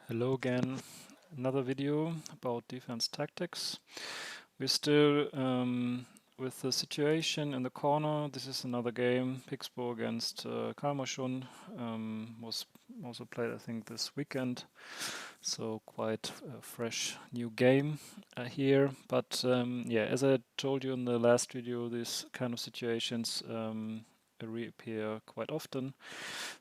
Hello again, another video about defense tactics. We're still with the situation in the corner. This is another game, Pixbo against Kalmarsund. Was also played, I think, this weekend. So quite a fresh new game here. But yeah, as I told you in the last video, these kind of situations reappear quite often.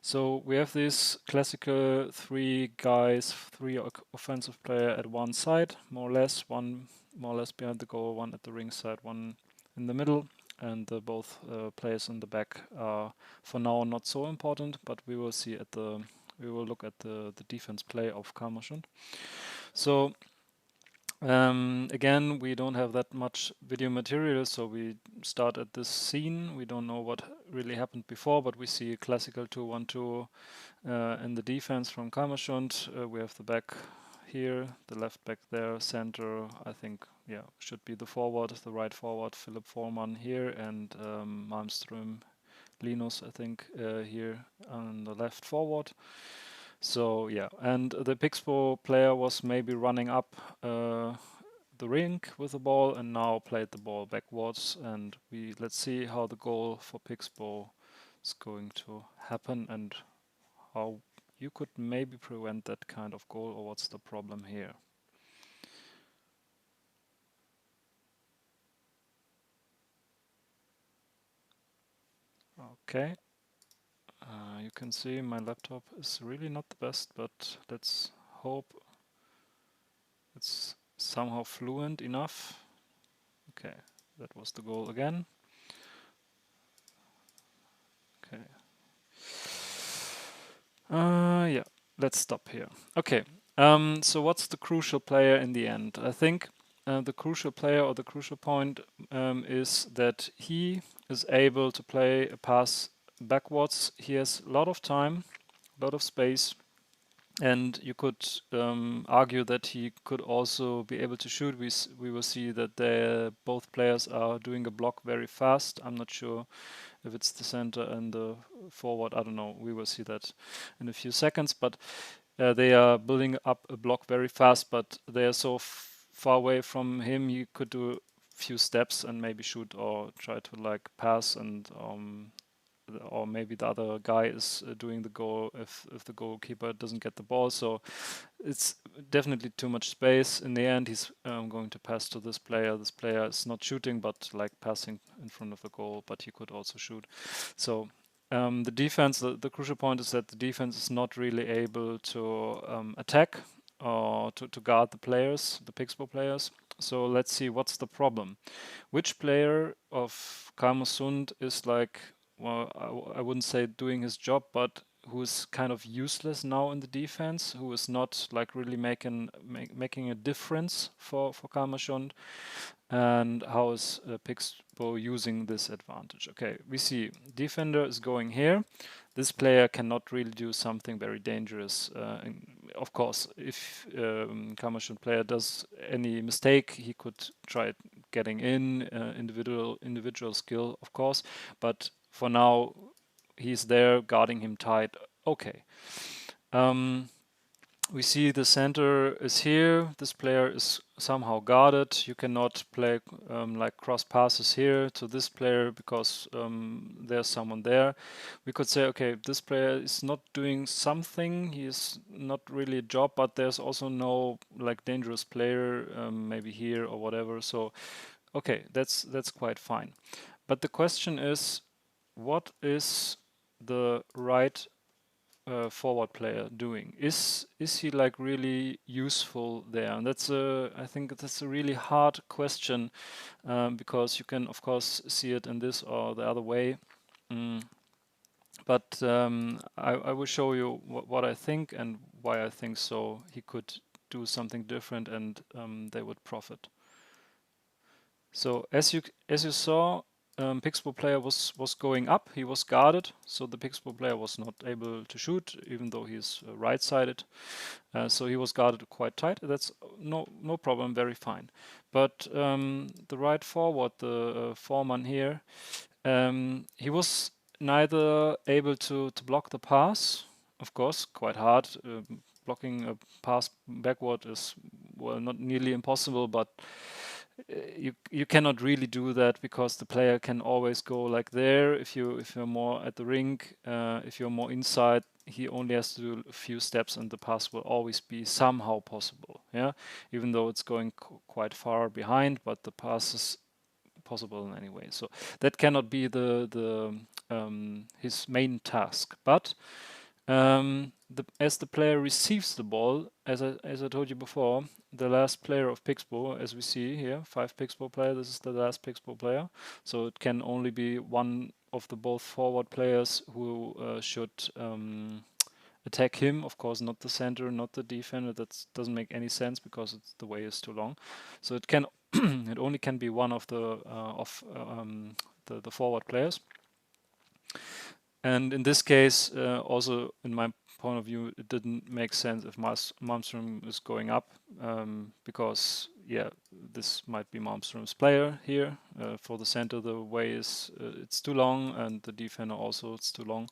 So we have this classical three guys, three offensive player at one side, more or less, one more or less behind the goal, one at the ring side, one in the middle, and both players in the back are for now not so important, but we will see at the we will look at the defense play of Kalmarsund. So again, we don't have that much video material, so we start at this scene. We don't know what really happened before, but we see a classical 2-1-2 in the defense from Kalmarsund. We have the back here, the left back there, center, I think, yeah, should be the forward, the right forward, Philip Foreman here, and Malmström, Linus, I think, here on the left forward. So yeah, and the Pixbo player was maybe running up the rink with the ball and now played the ball backwards. And let's see how the goal for Pixbo is going to happen and how you could maybe prevent that kind of goal, or what's the problem here. Okay. You can see my laptop is really not the best, but let's hope it's somehow fluent enough. Okay, that was the goal again. Okay. Yeah, let's stop here. Okay, so what's the crucial player in the end? I think the crucial player or the crucial point is that he is able to play a pass backwards. He has a lot of time, a lot of space, and you could argue that he could also be able to shoot. We will see that both players are doing a block very fast. I'm not sure if it's the center and the forward. I don't know. We will see that in a few seconds. But they are building up a block very fast, but they are so far away from him. He could do a few steps and maybe shoot or try to like pass and or maybe the other guy is doing the goal if the goalkeeper doesn't get the ball. So it's definitely too much space. In the end, he's going to pass to this player. This player is not shooting, but like passing in front of the goal, but he could also shoot. So the defense, the crucial point is that the defense is not really able to attack or to guard the players, the Pixbo players. So let's see what's the problem. Which player of Kalmarsund is like, well, I wouldn't say doing his job, but who is kind of useless now in the defense, who is not like really making a difference for Kalmarsund, and how is Pixbo using this advantage? Okay, we see defender is going here. This player cannot really do something very dangerous. Of course, if Kalmarsund player does any mistake, he could try getting in, individual skill, of course, but for now, he's there guarding him tight. Okay. We see the center is here. This player is somehow guarded. You cannot play like cross passes here to this player because there's someone there. We could say, okay, this player is not doing something. He is not really a job, but there's also no like dangerous player maybe here or whatever. So, okay, that's quite fine. But the question is, what is the right forward player doing? Is he like really useful there? And I think that's a really hard question because you can of course see it in this or the other way. Mm. But I will show you what I think and why I think so. He could do something different and they would profit. So as you saw, Pixbo player was going up. He was guarded, so the Pixbo player was not able to shoot, even though he's right-sided. So he was guarded quite tight. That's no problem, very fine. But the right forward, the foreman here, he was neither able to block the pass. Of course, quite hard. blocking a pass backward is, well, not nearly impossible, but you cannot really do that because the player can always go like there. If you're more at the rink, if you're more inside, he only has to do a few steps, and the pass will always be somehow possible. Yeah, even though it's going quite far behind, but the pass is possible in any way. So that cannot be the his main task. But as the player receives the ball, as I told you before, the last player of Pixbo, as we see here, 5 Pixbo player, this is the last Pixbo player. So it can only be one of the both forward players who should attack him. Of course, not the center, not the defender. That doesn't make any sense because the way is too long. So it can it only can be one of the forward players. And in this case, also in my point of view, it didn't make sense if Malmström is going up because, yeah, this might be Malmström's player here. For the center, the way is it's too long, and the defender also it's too long.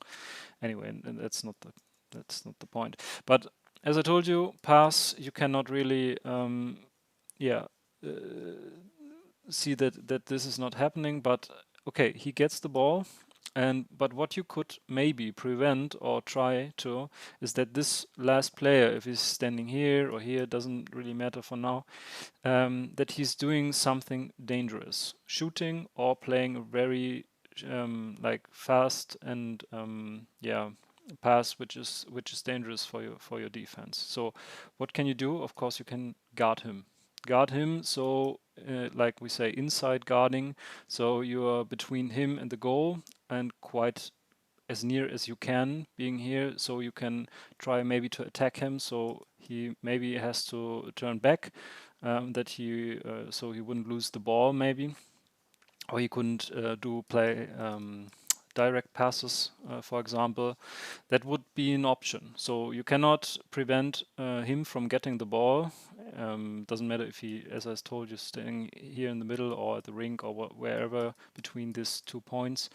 Anyway, and that's not the point. But as I told you, pass you cannot really, see that this is not happening. But okay, he gets the ball. But what you could maybe prevent or try to is that this last player, if he's standing here or here, doesn't really matter for now, that he's doing something dangerous, shooting or playing a very like fast and pass which is dangerous for your defense. So what can you do? Of course, you can guard him. So like we say, inside guarding. So you are between him and the goal and quite as near as you can being here, so you can try maybe to attack him, so he maybe has to turn back, that he so he wouldn't lose the ball maybe, or he couldn't play direct passes, for example. That would be an option. So you cannot prevent him from getting the ball. Doesn't matter if he, as I told you, staying here in the middle or at the rink or wherever between these 2 points.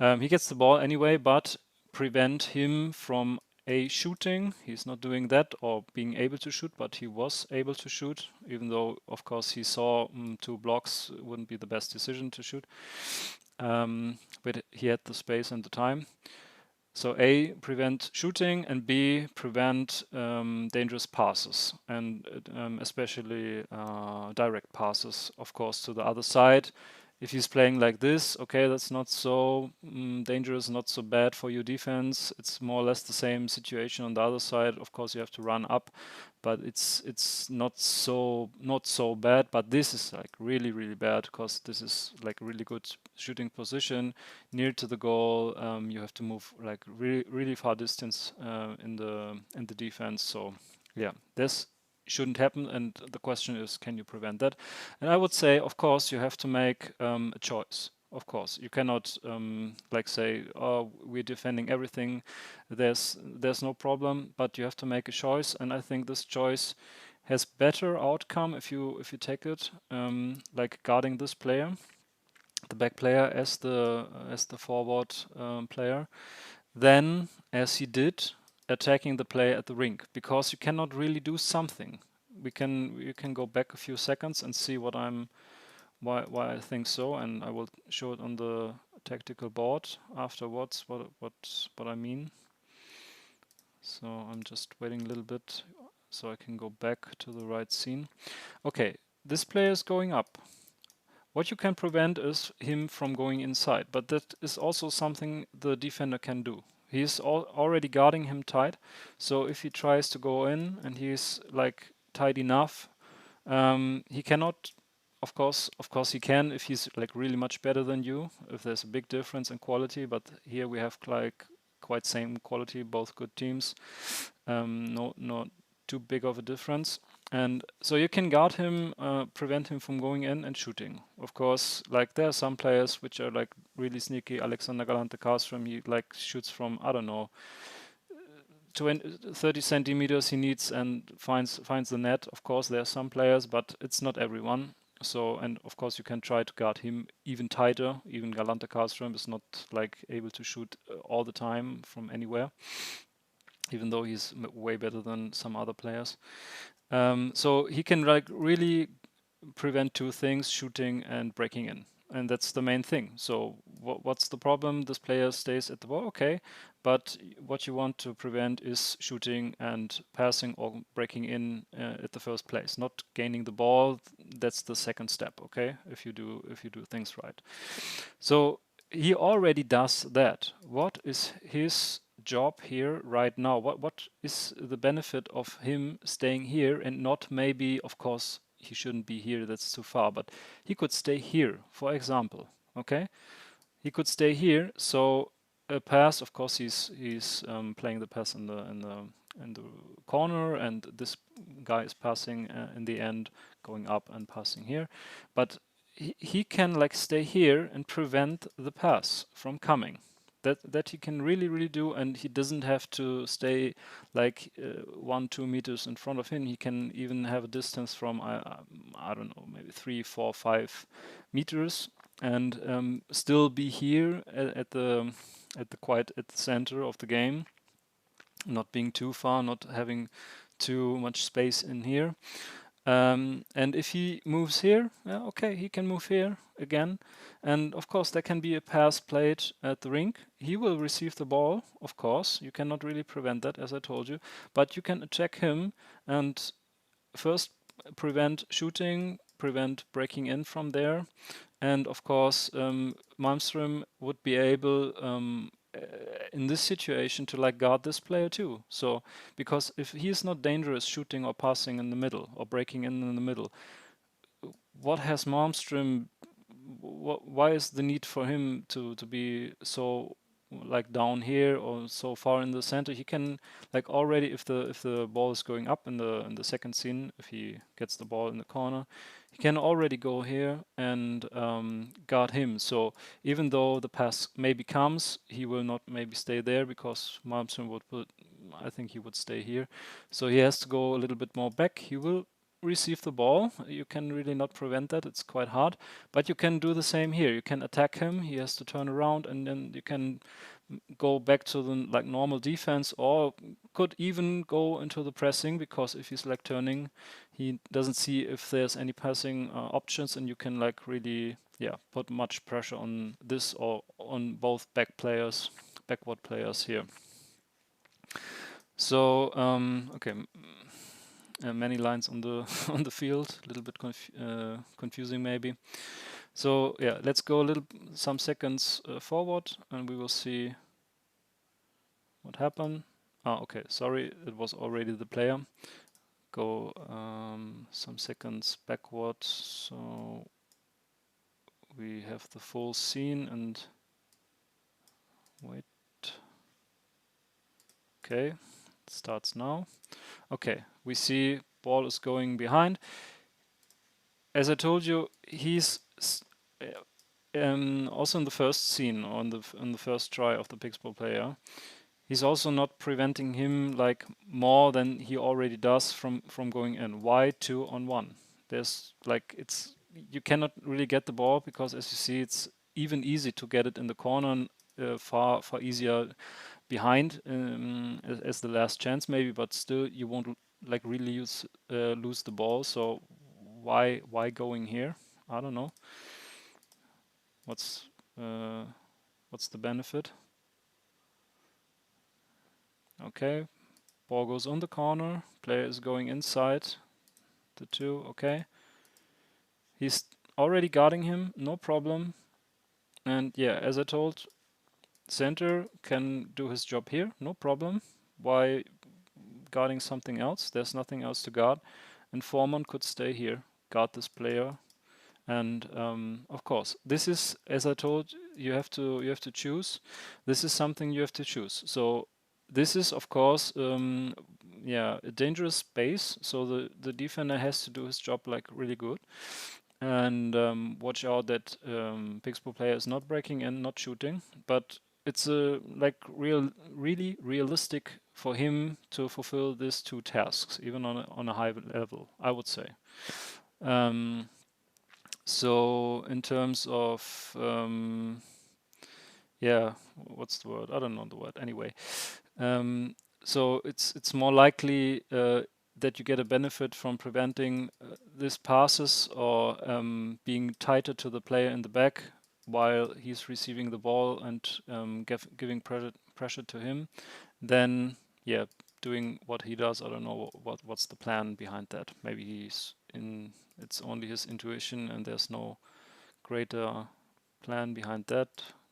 He gets the ball anyway, but prevent him from shooting. He's not doing that or being able to shoot, but he was able to shoot, even though, of course, he saw 2 blocks. It wouldn't be the best decision to shoot. But he had the space and the time. So A, prevent shooting, and B, prevent dangerous passes, and especially direct passes, of course, to the other side. If he's playing like this, okay, that's not so dangerous, not so bad for your defense. It's more or less the same situation on the other side. Of course, you have to run up, but it's not so bad. But this is like really bad because this is like a really good shooting position near to the goal. You have to move like really far distance in the defense. So yeah, this shouldn't happen, and the question is, can you prevent that? And I would say, of course, you have to make a choice. Of course, you cannot like say, "Oh, we're defending everything. There's no problem," but you have to make a choice, and I think this choice has better outcome if you take it like guarding this player, the back player, as the forward player, then as he did attacking the player at the rink, because you cannot really do something. You can go back a few seconds and see why I think so, and I will show it on the tactical board afterwards what I mean. So I'm just waiting a little bit so I can go back to the right scene. Okay, this player is going up. What you can prevent is him from going inside, but that is also something the defender can do. He's already guarding him tight, so if he tries to go in and he's like tight enough, he cannot. Of course, he can if he's like really much better than you. If there's a big difference in quality, but here we have like quite same quality, both good teams. Not too big of a difference. And so you can guard him, prevent him from going in and shooting. Of course, like there are some players which are like really sneaky. Alexander Galante Karlström, he like shoots from, I don't know, 30 centimeters he needs and finds the net. Of course, there are some players, but it's not everyone. So, and of course you can try to guard him even tighter. Even Galante Karlström is not like able to shoot all the time from anywhere. even though he's way better than some other players. So he can like really prevent two things: shooting and breaking in, and that's the main thing. So what's the problem? This player stays at the ball, okay, but what you want to prevent is shooting and passing or breaking in at the first place, not gaining the ball. That's the second step, okay, if you do things right. So he already does that. What is his job here right now? What is the benefit of him staying here and not maybe, of course, he shouldn't be here, that's too far, but he could stay here, for example. Okay? He could stay here, so a pass, of course he's playing the pass in the corner, and this guy is passing in the end, going up and passing here. But he can like stay here and prevent the pass from coming. That he can really do, and he doesn't have to stay like 1-2 meters in front of him. He can even have a distance from I don't know, maybe 3, 4, 5 meters, and still be here at the quite at the center of the game, not being too far, not having too much space in here. And if he moves here, yeah, okay, he can move here again. And of course, there can be a pass played at the rink. He will receive the ball, of course. You cannot really prevent that, as I told you. But you can attack him and first prevent shooting, prevent breaking in from there. And of course, Malmström would be able in this situation to like guard this player too. So because if he is not dangerous shooting or passing in the middle or breaking in the middle, what has Malmström? Why is the need for him to be so like down here or so far in the center? He can like already, if the ball is going up in the second scene, if he gets the ball in the corner, he can already go here and guard him. So even though the pass maybe comes, he will not maybe stay there because Malmström would put. I think he would stay here. So he has to go a little bit more back. He will receive the ball. You can really not prevent that. It's quite hard. But you can do the same here. You can attack him. He has to turn around, and then you can go back to the like normal defense, or could even go into the pressing, because if he's like turning, he doesn't see if there's any passing options, and you can like really put much pressure on this or on both backward players here. So okay, many lines on the on the field, a little bit confusing maybe. So yeah, let's go some seconds forward, and we will see what happened. Okay, sorry, it was already the player. Go some seconds backward, so we have the full scene, and wait. Okay, it starts now. Okay, we see ball is going behind. As I told you, he's also in the first scene, on the first try of the Pixball player. He's also not preventing him like more than he already does from going in. Why 2-on-1? There's like you cannot really get the ball, because as you see, it's even easy to get it in the corner, far easier behind as the last chance maybe, but still you won't like really lose the ball. So why going here? I don't know. What's the benefit? Okay, ball goes on the corner. Player is going inside the two. Okay, he's already guarding him, no problem. And yeah, as I told, center can do his job here, no problem. Why guarding something else? There's nothing else to guard. And Foreman could stay here, guard this player. And of course, this is, as I told, you have to choose. This is something you have to choose. So this is, of course, a dangerous space. So the defender has to do his job like really good, and watch out that Pixbo player is not breaking and not shooting. But it's like really realistic for him to fulfill these two tasks, even on a high level, I would say. So in terms of what's the word? I don't know the word. Anyway, so it's more likely that you get a benefit from preventing these passes or being tighter to the player in the back while he's receiving the ball and giving pressure to him, then yeah, doing what he does. I don't know what's the plan behind that. Maybe it's only his intuition and there's no greater plan behind that,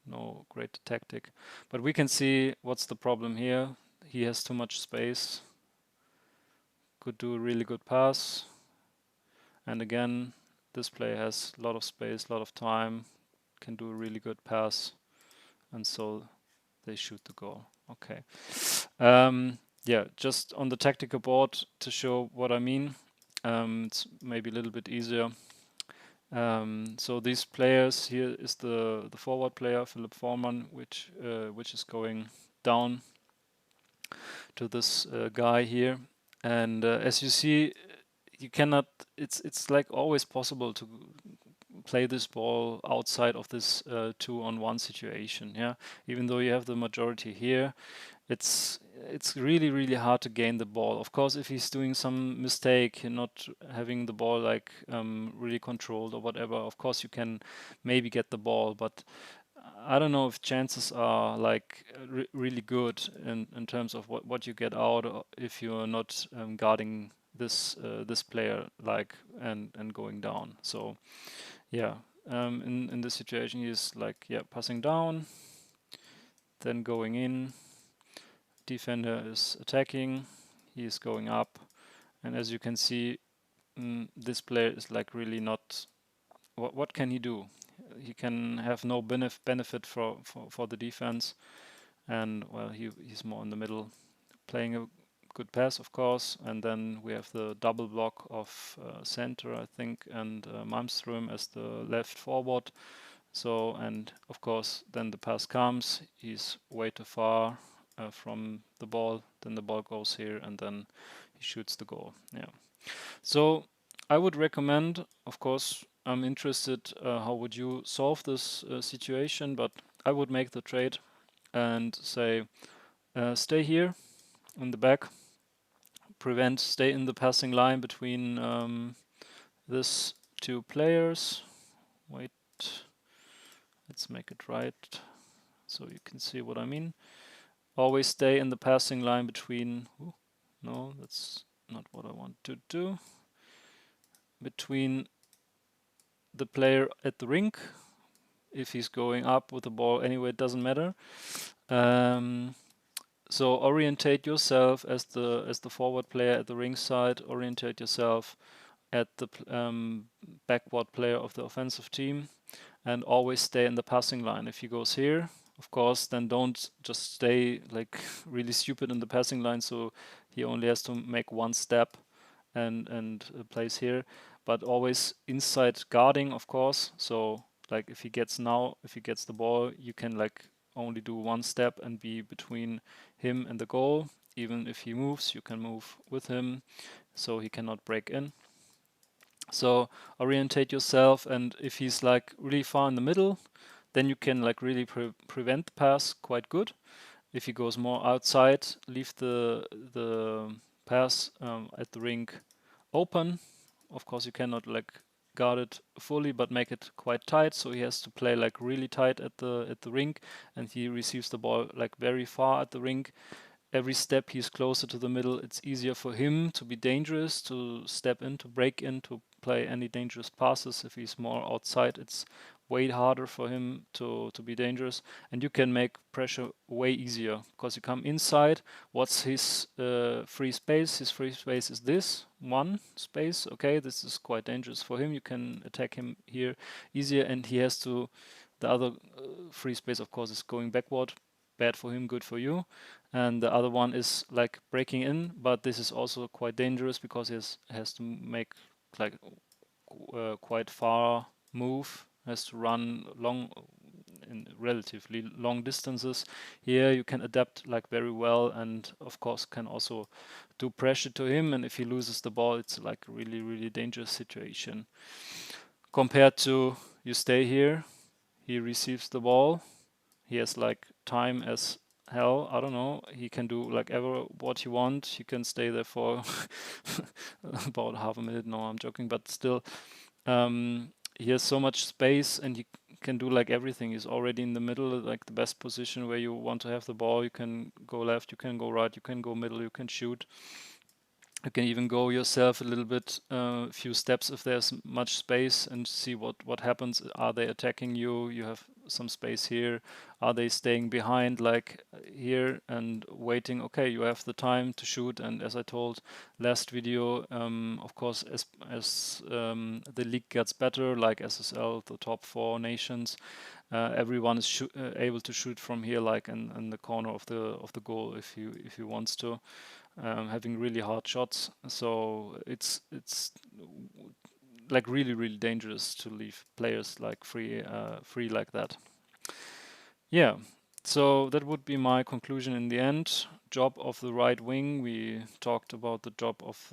no greater tactic. But we can see what's the problem here. He has too much space, could do a really good pass. And again, this player has a lot of space, a lot of time, can do a really good pass. And so they shoot the goal. Okay. Yeah, just on the tactical board to show what I mean. It's maybe a little bit easier. So these players, here is the forward player, Philipp Forman, which is going down to this guy here. And as you see, you cannot. It's like always possible to play this ball outside of this 2-on-1 situation. Yeah, even though you have the majority here, it's really hard to gain the ball. Of course, if he's doing some mistake, you're not having the ball like really controlled or whatever. Of course, you can maybe get the ball, but I don't know if chances are like really good in terms of what you get out if you're not guarding this player like and going down. So yeah, in this situation he's like passing down, then going in. Defender is attacking, he is going up, and as you can see, this player is like really not. What can he do? He can have no benefit for the defense, and well, he's more in the middle, playing a good pass, of course, and then we have the double block of center, I think, and Malmström as the left forward. So, and of course, then the pass comes, he's way too far from the ball, then the ball goes here, and then he shoots the goal. Yeah. So, I would recommend, of course, I'm interested how would you solve this situation, but I would make the trade and say, stay here in the back, stay in the passing line between these two players. Wait, let's make it right so you can see what I mean. Always stay in the passing line between, no, that's not what I want to do, between the player at the rink. If he's going up with the ball anyway, it doesn't matter. So orientate yourself as the forward player at the rink side. Orientate yourself at the backward player of the offensive team, and always stay in the passing line. If he goes here, of course, then don't just stay like really stupid in the passing line. So he only has to make one step and plays here, but always inside guarding, of course. So like if he gets the ball, you can like only do one step and be between him and the goal. Even if he moves, you can move with him, so he cannot break in. So orientate yourself, and if he's like really far in the middle, then you can like really prevent the pass quite good. If he goes more outside, leave the pass at the rink open. Of course, you cannot like guard it fully, but make it quite tight. So he has to play like really tight at the rink, and he receives the ball like very far at the rink. Every step he's closer to the middle, it's easier for him to be dangerous, to step in, to break in, to play any dangerous passes. If he's more outside, it's way harder for him to be dangerous. And you can make pressure way easier because you come inside. What's his free space? His free space is this one space. Okay, this is quite dangerous for him. You can attack him here easier, and he has to. The other free space, of course, is going backward. Bad for him, good for you. And the other one is like breaking in, but this is also quite dangerous because he has to make like quite far move, has to run long in relatively long distances. Here you can adapt like very well, and of course can also do pressure to him, and if he loses the ball, it's like a really dangerous situation compared to you stay here, he receives the ball, he has like time as hell, I don't know. He can do like ever what you want. He can stay there for about half a minute. No, I'm joking, but still, he has so much space and he can do like everything. He's already in the middle, like the best position where you want to have the ball. You can go left, you can go right, you can go middle, you can shoot. You can even go yourself a little bit, a few steps if there's much space, and see what happens. Are they attacking you? You have some space here. Are they staying behind like here and waiting? Okay, you have the time to shoot. And as I told last video, of course, as the league gets better, like SSL, the top 4 nations, everyone is able to shoot from here, like in the corner of the goal, if he wants to, having really hard shots. So it's like really dangerous to leave players like free like that. Yeah. So that would be my conclusion in the end. Job of the right wing. We talked about the job of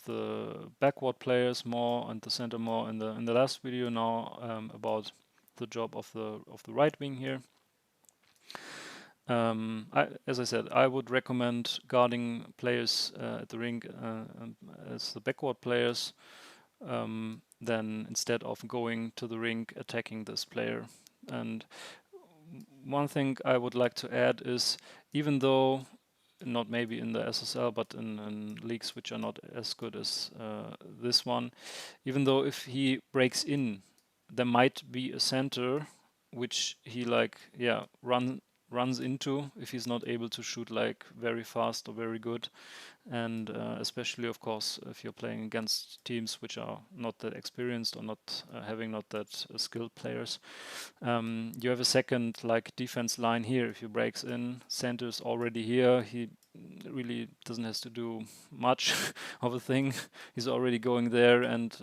the backward players more and the center more in the last video. Now about the job of the right wing here. As I said, I would recommend guarding players at the rink as the backward players, then instead of going to the rink attacking this player. And one thing I would like to add is, even though not maybe in the SSL, but in leagues which are not as good as this one, even though if he breaks in, there might be a center which he runs into if he's not able to shoot like very fast or very good. And especially, of course, if you're playing against teams which are not that experienced or not having not that skilled players, you have a second like defense line here. If he breaks in, center's already here. He really doesn't have to do much of a thing. He's already going there, and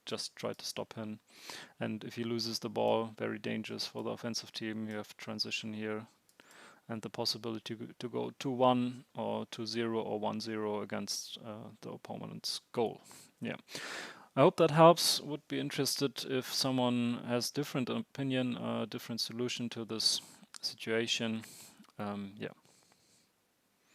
just try to stop him. And if he loses the ball, very dangerous for the offensive team. You have transition here and the possibility to go 2-1 or 2-0 or 1-0 against the opponent's goal. Yeah. I hope that helps. Would be interested if someone has different opinion, different solution to this situation. Yeah.